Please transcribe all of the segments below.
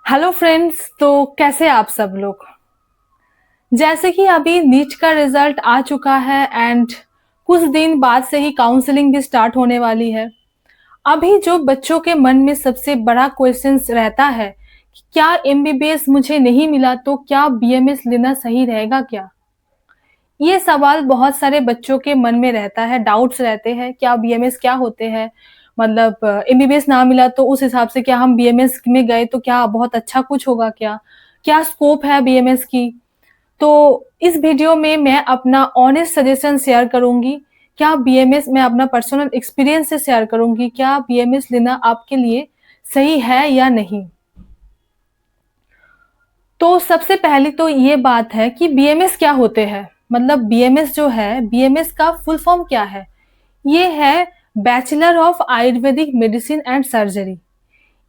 Hello friends. तो कैसे आप सब लोग। जैसे कि अभी नीट का रिजल्ट आ चुका है एंड कुछ दिन बाद से ही काउंसलिंग भी स्टार्ट होने वाली है। अभी जो बच्चों के मन में सबसे बड़ा क्वेश्चन रहता है कि क्या एमबीबीएस मुझे नहीं मिला तो क्या बीएमएस लेना सही रहेगा क्या। ये सवाल बहुत सारे बच्चों के मन में रहता है, डाउट्स रहते हैं क्या बीएमएस क्या होते हैं। मतलब एमबीबीएस ना मिला तो उस हिसाब से क्या हम बीएमएस में गए तो क्या बहुत अच्छा कुछ होगा क्या, क्या स्कोप है बीएमएस की। तो इस वीडियो में मैं अपना ऑनेस्ट सजेशन शेयर करूंगी। क्या बीएमएस, मैं अपना पर्सनल एक्सपीरियंस से शेयर करूंगी क्या बीएमएस लेना आपके लिए सही है या नहीं। तो सबसे पहली तो ये बात है कि बीएमएस क्या होते हैं। मतलब बीएमएस जो है, बीएमएस का फुल फॉर्म क्या है। ये है bachelor of Ayurvedic medicine and surgery.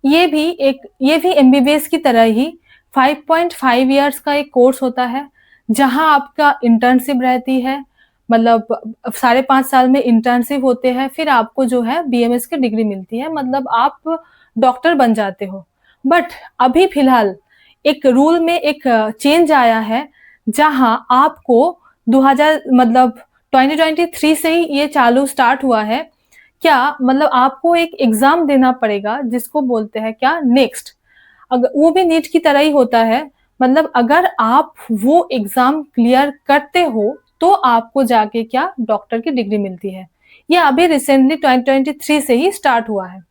ये भी एमबीबीएस की तरह ही 5.5 इयर्स का एक कोर्स होता है, जहां आपका इंटर्नशिप रहती है। मतलब 5.5 साल में इंटर्नशिप होते हैं, फिर आपको जो है बीएमएस की डिग्री मिलती है, मतलब आप डॉक्टर बन जाते हो। बट अभी फिलहाल एक रूल में एक चेंज आया है, जहां आपको 2000 मतलब 2023 से ही ये चालू स्टार्ट हुआ है। क्या मतलब आपको एक एग्जाम देना पड़ेगा जिसको बोलते हैं क्या, नेक्स्ट। अगर वो भी नीट की तरह ही होता है। मतलब अगर आप वो एग्जाम क्लियर करते हो तो आपको जाके क्या डॉक्टर की डिग्री मिलती है। ये अभी रिसेंटली 2023 से ही स्टार्ट हुआ है।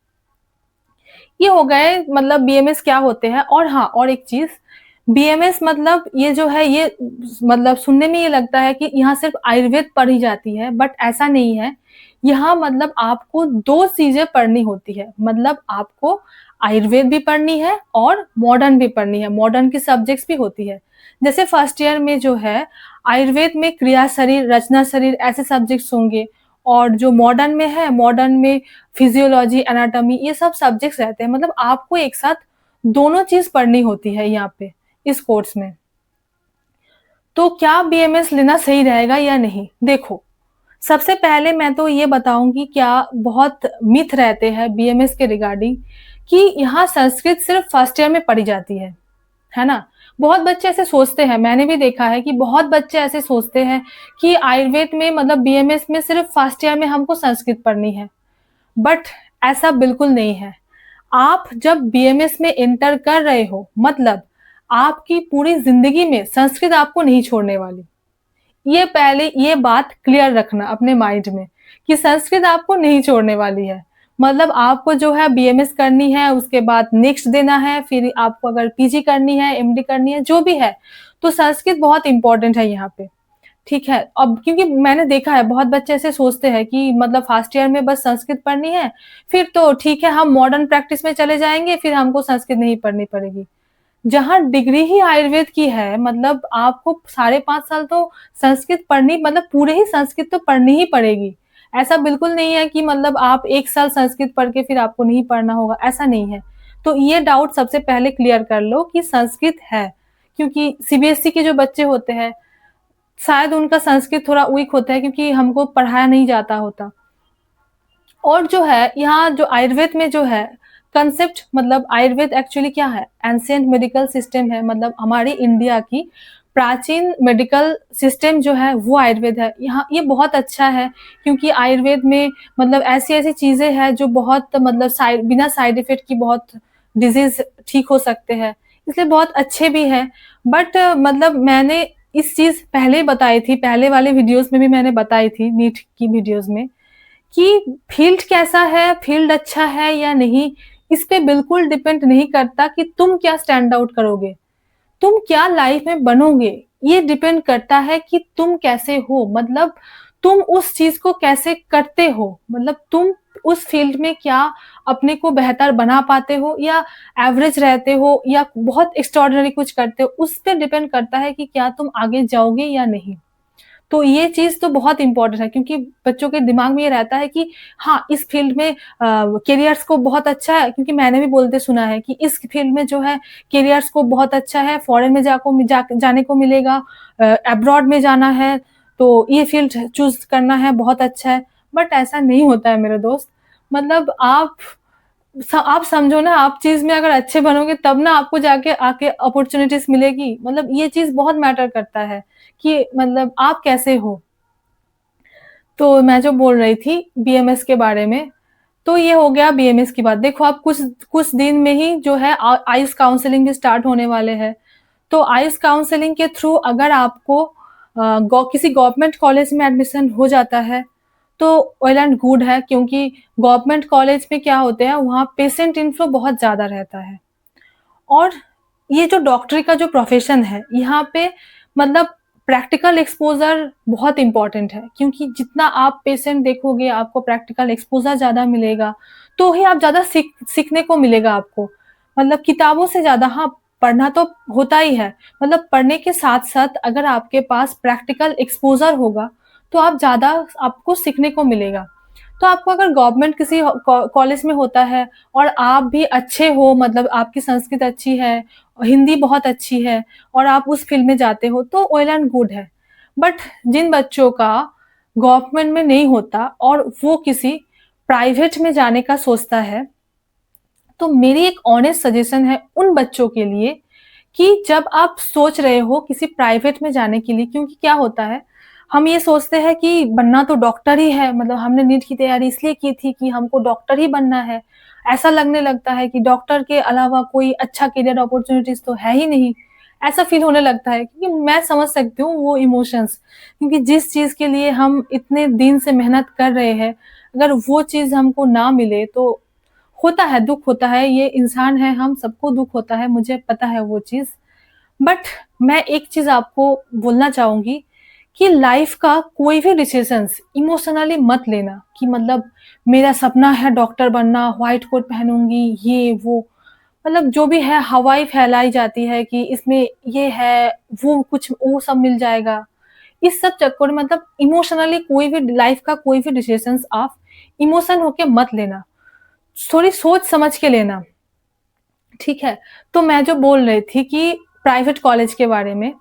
ये हो गए मतलब बीएमएस क्या होते हैं। और हाँ, और एक चीज, बीएमएस मतलब ये जो है ये मतलब सुनने में ये लगता है कि यहाँ सिर्फ आयुर्वेद पढ़ी जाती है, बट ऐसा नहीं है। यहाँ मतलब आपको दो चीजें पढ़नी होती है। मतलब आपको आयुर्वेद भी पढ़नी है और मॉडर्न भी पढ़नी है, मॉडर्न की सब्जेक्ट्स भी होती है। जैसे फर्स्ट ईयर में जो है आयुर्वेद में क्रिया शरीर, रचना शरीर ऐसे सब्जेक्ट्स होंगे। और जो मॉडर्न में है, मॉडर्न में फिजियोलॉजी, एनाटॉमी, ये सब सब्जेक्ट्स रहते हैं। मतलब आपको एक साथ दोनों चीज पढ़नी होती है यहाँ पे इस कोर्स में। तो क्या बीएमएस लेना सही रहेगा या नहीं, देखो सबसे पहले मैं तो ये बताऊंगी क्या बहुत मिथ रहते हैं बीएमएस के रिगार्डिंग, कि यहाँ संस्कृत सिर्फ फर्स्ट ईयर में पढ़ी जाती है ना। बहुत बच्चे ऐसे सोचते हैं, मैंने भी देखा है कि बहुत बच्चे ऐसे सोचते हैं कि आयुर्वेद में मतलब बीएमएस में सिर्फ फर्स्ट ईयर में हमको संस्कृत पढ़नी है। बट ऐसा बिल्कुल नहीं है। आप जब बीएमएस में एंटर कर रहे हो, मतलब आपकी पूरी जिंदगी में संस्कृत आपको नहीं छोड़ने वाली। ये पहले ये बात क्लियर रखना अपने माइंड में कि संस्कृत आपको नहीं छोड़ने वाली है। मतलब आपको जो है बीएमएस करनी है, उसके बाद नेक्स्ट देना है, फिर आपको अगर पीजी करनी है, एमडी करनी है, जो भी है, तो संस्कृत बहुत इंपॉर्टेंट है यहाँ पे। ठीक है। अब क्योंकि मैंने देखा है बहुत बच्चे ऐसे सोचते हैं कि मतलब फर्स्ट ईयर में बस संस्कृत पढ़नी है, फिर तो ठीक है हम मॉडर्न प्रैक्टिस में चले जाएंगे, फिर हमको संस्कृत नहीं पढ़नी पड़ेगी। जहाँ डिग्री ही आयुर्वेद की है, मतलब आपको 5.5 साल तो संस्कृत पढ़नी, मतलब पूरे ही संस्कृत तो पढ़नी ही पड़ेगी। ऐसा बिल्कुल नहीं है कि मतलब आप 1 साल संस्कृत पढ़ के फिर आपको नहीं पढ़ना होगा, ऐसा नहीं है। तो ये डाउट सबसे पहले क्लियर कर लो कि संस्कृत है। क्योंकि सीबीएसई के जो बच्चे होते हैं, शायद उनका संस्कृत थोड़ा वीक होता है क्योंकि हमको पढ़ाया नहीं जाता होता। और जो है यहाँ जो आयुर्वेद में जो है कंसेप्ट, मतलब आयुर्वेद एक्चुअली क्या है, एंशिएंट मेडिकल सिस्टम है। मतलब हमारी इंडिया की प्राचीन मेडिकल सिस्टम जो है वो आयुर्वेद है। यहाँ ये बहुत अच्छा है क्योंकि आयुर्वेद में मतलब ऐसी ऐसी चीजें हैं जो बहुत मतलब बिना साइड इफेक्ट की बहुत डिजीज ठीक हो सकते हैं, इसलिए बहुत अच्छे भी है। बट मतलब मैंने इस चीज पहले ही बताई थी, पहले वाले वीडियोस में भी मैंने बताई थी नीट की वीडियोस में, कि फील्ड कैसा है, फील्ड अच्छा है या नहीं, इस पे बिल्कुल डिपेंड नहीं करता कि तुम क्या स्टैंड आउट करोगे, तुम क्या लाइफ में बनोगे। ये डिपेंड करता है कि तुम कैसे हो, मतलब तुम उस चीज को कैसे करते हो, मतलब तुम उस फील्ड में क्या अपने को बेहतर बना पाते हो, या एवरेज रहते हो, या बहुत एक्स्ट्रॉर्डिनरी कुछ करते हो। उस पर डिपेंड करता है कि क्या तुम आगे जाओगे या नहीं। तो ये चीज तो बहुत इंपॉर्टेंट है क्योंकि बच्चों के दिमाग में ये रहता है कि हाँ इस फील्ड में करियर्स को बहुत अच्छा है, क्योंकि मैंने भी बोलते सुना है कि इस फील्ड में जो है करियर्स को बहुत अच्छा है, फॉरेन में जाने को मिलेगा, अब्रॉड में जाना है, तो ये फील्ड चूज करना है, बहुत अच्छा है। बट ऐसा नहीं होता है मेरे दोस्त। मतलब आप आप समझो ना, आप चीज़ में अगर अच्छे बनोगे तब ना आपको जाके आके अपॉर्च्युनिटीज़ मिलेगी। मतलब ये चीज़ बहुत मैटर करता है कि मतलब आप कैसे हो। तो मैं जो बोल रही थी बीएमएस के बारे में, तो ये हो गया बीएमएस की बात। देखो अब कुछ कुछ दिन में ही जो है आइस काउंसलिंग भी स्टार्ट होने वाले हैं। तो आइस काउंसलिंग के थ्रू अगर आपको किसी गवर्नमेंट कॉलेज में एडमिशन हो जाता है, तो वेल एंड गुड है, क्योंकि गवर्नमेंट कॉलेज में क्या होते हैं, वहाँ पेशेंट इन्फ्लो बहुत ज़्यादा रहता है। और ये जो डॉक्टरी का जो प्रोफ़ेशन है, यहाँ पे मतलब प्रैक्टिकल एक्सपोज़र बहुत इम्पोर्टेंट है, क्योंकि जितना आप पेशेंट देखोगे, आपको प्रैक्टिकल एक्सपोज़र ज़्यादा मिलेगा, तो ही आप ज़्यादा सीखने को मिलेगा आपको। मतलब किताबों से ज़्यादा, हाँ, पढ़ना तो होता ही है, मतलब पढ़ने के साथ-साथ अगर आपके पास प्रैक्टिकल एक्सपोज़र होगा, तो आप ज़्यादा आपको सीखने को मिलेगा। तो आपको अगर गवर्नमेंट किसी कॉलेज में होता है और आप भी अच्छे हो, मतलब आपकी संस्कृत अच्छी है, हिंदी बहुत अच्छी है और आप उस फ़ील्ड में जाते हो, तो वेल एंड गुड है। बट जिन बच्चों का गवर्नमेंट में नहीं होता और वो किसी प्राइवेट में जाने का सोचता है, तो मेरी एक ऑनेस्ट सजेशन है उन बच्चों के लिए कि जब आप सोच रहे हो किसी प्राइवेट में जाने के लिए, क्योंकि क्या होता है, हम ये सोचते हैं कि बनना तो डॉक्टर ही है, मतलब हमने नीट की तैयारी इसलिए की थी कि हमको डॉक्टर ही बनना है। ऐसा लगने लगता है कि डॉक्टर के अलावा कोई अच्छा करियर अपॉर्च्युनिटीज़ तो है ही नहीं। ऐसा फ़ील होने लगता है, क्योंकि मैं समझ सकती हूँ वो इमोशंस, क्योंकि जिस चीज़ के लिए हम इतने दिन से मेहनत कर रहे हैं, अगर वो चीज़ हमको ना मिले तो होता है, दुःख होता है, ये इंसान है, हम सबको दुःख होता है, मुझे पता है वो चीज़। बट मैं एक चीज़ आपको बोलना चाहूँगी कि लाइफ़ का कोई भी डिसीज़न्स इमोशनली मत लेना कि मतलब मेरा सपना है डॉक्टर बनना, व्हाइट कोट पहनूँगी, ये वो। मतलब जो भी है हवाएँ फैलाई जाती है कि इसमें ये है, वो सब मिल जाएगा। इस सब चक्कर में मतलब इमोशनली कोई भी लाइफ़ का कोई भी डिसीज़न्स आप इमोशन होके मत लेना। थोड़ी सोच समझ के लेना, ठीक है? तो मैं जो बोल रही थी कि प्राइवेट कॉलेज के बारे में,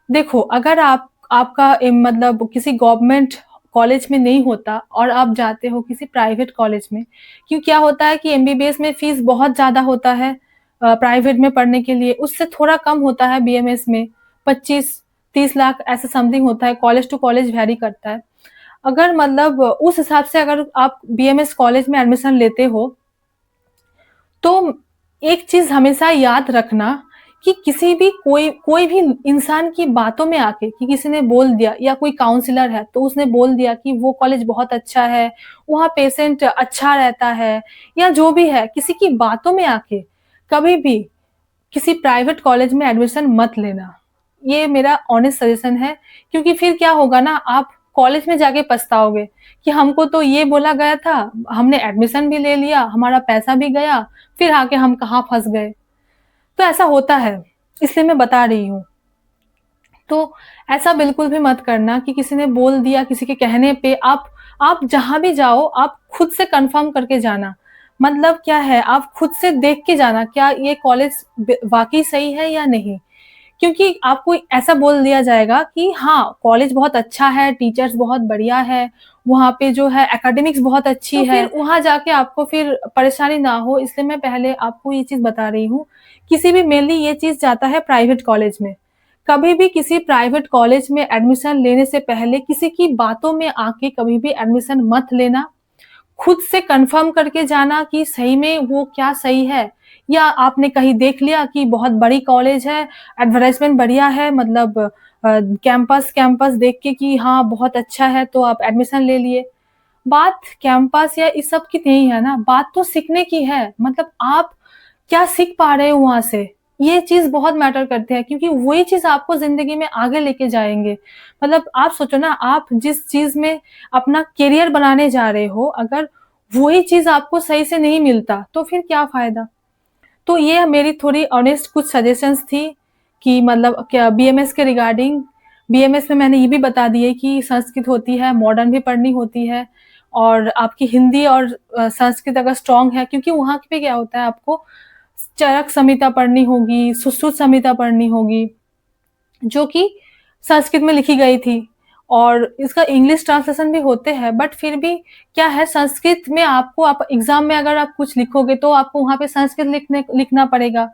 देखो अगर आपका मतलब किसी गवर्नमेंट कॉलेज में नहीं होता और आप जाते हो किसी प्राइवेट कॉलेज में, क्यों क्या होता है कि एमबीबीएस में फीस बहुत ज़्यादा होता है प्राइवेट में पढ़ने के लिए, उससे थोड़ा कम होता है बीएमएस में, 25-30 लाख ऐसा समथिंग होता है, कॉलेज टू कॉलेज वैरी करता है। अगर मतलब उस हिसाब से अगर आप बीएमएस कॉलेज में एडमिशन लेते हो, तो एक चीज़ हमेशा याद रखना कि किसी भी कोई कोई भी इंसान की बातों में आके कि किसी ने बोल दिया या कोई काउंसलर है, तो उसने बोल दिया कि वो कॉलेज बहुत अच्छा है, वहाँ पेशेंट अच्छा रहता है या जो भी है, किसी की बातों में आके कभी भी किसी प्राइवेट कॉलेज में एडमिशन मत लेना। ये मेरा ऑनेस्ट सजेशन है, क्योंकि फिर क्या होगा ना, आप कॉलेज में जाके पछताओगे कि हमको तो ये बोला गया था, हमने एडमिशन भी ले लिया, हमारा पैसा भी गया, फिर आके हम कहाँ फँस गए। तो ऐसा होता है, इसलिए मैं बता रही हूँ। तो ऐसा बिल्कुल भी मत करना कि किसी ने बोल दिया, किसी के कहने पे आप जहाँ भी जाओ, आप खुद से कन्फर्म करके जाना। मतलब क्या है, आप खुद से देख के जाना, क्या ये कॉलेज वाक़ई सही है या नहीं? क्योंकि आपको ऐसा बोल दिया जाएगा कि हाँ, कॉलेज बहुत अच्छा है, टीचर्स बहुत बढ़िया है, वहाँ पे जो है एकेडमिक्स बहुत अच्छी तो है। फिर वहाँ जाके आपको फिर परेशानी ना हो, इसलिए मैं पहले आपको ये चीज़ बता रही हूँ। किसी भी मेनली ये चीज़ जाता है प्राइवेट कॉलेज में। कभी भी किसी प्राइवेट कॉलेज में एडमिशन लेने से पहले किसी की बातों में आके कभी भी एडमिशन मत लेना। खुद से कन्फर्म करके जाना कि सही में वो क्या सही है, या आपने कहीं देख लिया कि बहुत बड़ी कॉलेज है, एडवर्टाइज़मेंट बढ़िया है, मतलब कैंपस कैंपस देख के कि हाँ, बहुत अच्छा है तो आप एडमिशन ले लिए। बात कैंपस या इस सब की नहीं है ना, बात तो सीखने की है। मतलब आप क्या सीख पा रहे हो वहाँ से, ये चीज़ बहुत मैटर करती है, क्योंकि वही चीज़ आपको ज़िंदगी में आगे लेके जाएँगे। मतलब आप सोचो ना, आप जिस चीज़ में अपना करियर बनाने जा रहे हो, अगर वही चीज़ आपको सही से नहीं मिलता, तो फिर क्या फ़ायदा? तो ये मेरी थोड़ी ऑनेस्ट कुछ सजेशंस थी कि मतलब क्या बीएमएस के रिगार्डिंग। बीएमएस में मैंने ये भी बता दिए कि संस्कृत होती है, मॉडर्न भी पढ़नी होती है और आपकी हिंदी और संस्कृत अगर स्ट्रॉन्ग है, क्योंकि वहाँ पे क्या होता है, आपको चरक संहिता पढ़नी होगी, सुश्रुत संहिता पढ़नी होगी, जो कि संस्कृत में लिखी गई थी। और इसका इंग्लिश ट्रांसलेशन भी होते हैं, बट फिर भी क्या है, संस्कृत में आपको, आप एग्जाम में अगर आप कुछ लिखोगे तो आपको वहाँ पे संस्कृत लिखना पड़ेगा।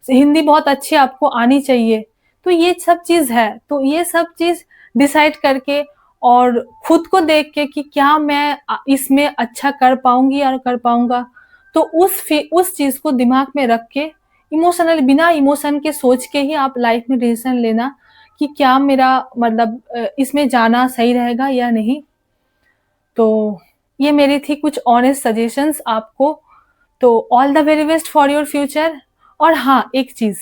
हिंदी बहुत अच्छी आपको आनी चाहिए। तो ये सब चीज़ है, तो ये सब चीज़ डिसाइड करके और खुद को देख के कि क्या मैं इसमें अच्छा कर पाऊँगी और कर पाऊँगा, तो उस चीज़ को दिमाग में रख के इमोशनल, बिना इमोशन के सोच के ही आप लाइफ में डिसीजन लेना कि क्या मेरा मतलब इसमें जाना सही रहेगा या नहीं। तो ये मेरी थी कुछ ऑनेस्ट सजेशंस आपको। तो all the very best for your future. और हाँ, एक चीज़,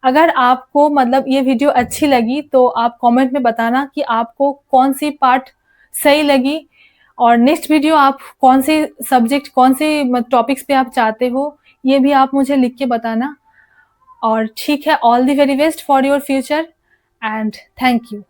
अगर आपको मतलब ये वीडियो अच्छी लगी तो आप कमेंट में बताना कि आपको कौन-सी पार्ट सही लगी और नेक्स्ट वीडियो आप कौन से सब्जेक्ट, कौन से टॉपिक्स पे आप चाहते हो, ये भी आप मुझे लिख के बताना। और ठीक है, all the very best for your future and thank you.